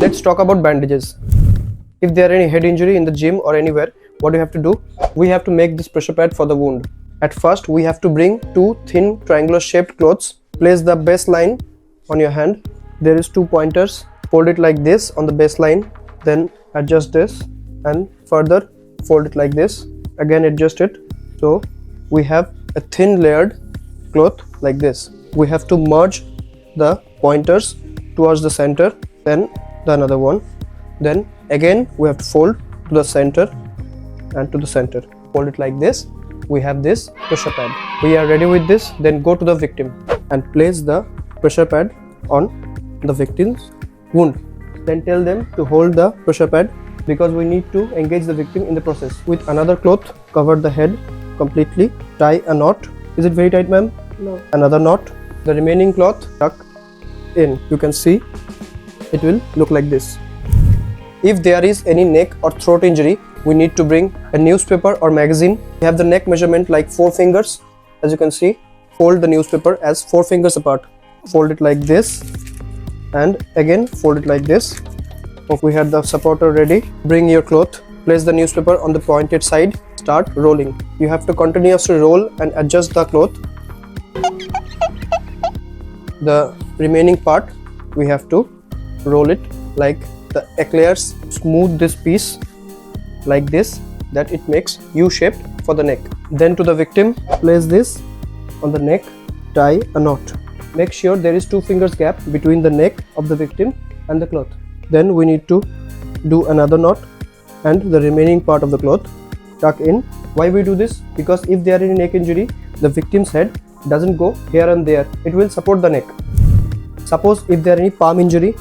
Let's talk about bandages. If there are any head injury in the gym or anywhere, what do you have to do? We have to make this pressure pad for the wound. At first, we have to bring two thin triangular shaped cloths. Place the baseline on your hand. There is two pointers. Fold it like this on the baseline. Then adjust this and further fold it like this. Again adjust it. So we have a thin layered cloth like this. We have to merge the pointers towards the center, then the another one. Then again we have to fold to the center and to the center. Fold it like this. We have this pressure pad. We are ready with this. Then go to the victim and place the pressure pad on the victim's wound. Then tell them to hold the pressure pad because we need to engage the victim in the process. With another cloth, cover the head completely. Tie a knot. Is it very tight, ma'am? No. Another knot. The remaining cloth tuck in. You can see it will look like this. If there is any neck or throat injury, we need to bring a newspaper or magazine. We have the neck measurement like 4 fingers. As you can see, fold the newspaper as 4 fingers apart. Fold it like this and again fold it like this. We have the supporter ready. Bring your cloth, place the newspaper on the pointed side, start rolling. You have to continuously roll and adjust the cloth. The remaining part we have to roll it like the eclairs. Smooth this piece like this, that it makes U-shaped for the neck. Then to the victim, place this on the neck, tie a knot. Make sure there is 2 fingers gap between the neck of the victim and the cloth. Then we need to do another knot and the remaining part of the cloth tuck in. Why we do this? Because if there is any neck injury, the victim's head doesn't go here and there. It will support the neck. Suppose if there is any palm injury,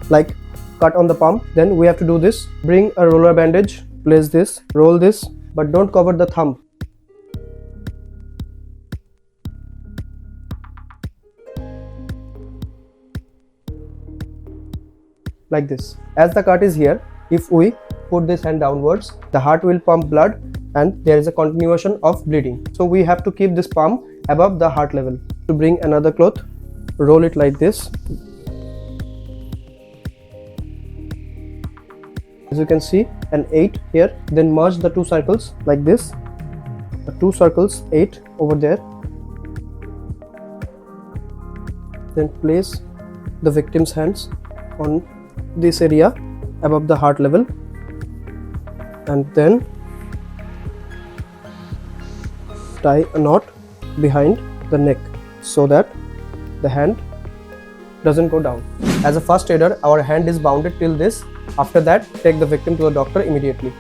like cut on the palm, then we have to do this. Bring a roller bandage, place this, roll this, but don't cover the thumb. Like this. As the cut is here, if we put this hand downwards, the heart will pump blood and there is a continuation of bleeding. So we have to keep this palm above the heart level. To bring another cloth, roll it like this. As you can see, an 8 here. Then merge the 2 circles like this. The 2 circles, 8 over there. Then place the victim's hands on this area above the heart level and then tie a knot behind the neck so that the hand doesn't go down. As a first aider, our hand is bounded till this. After that, take the victim to the doctor immediately.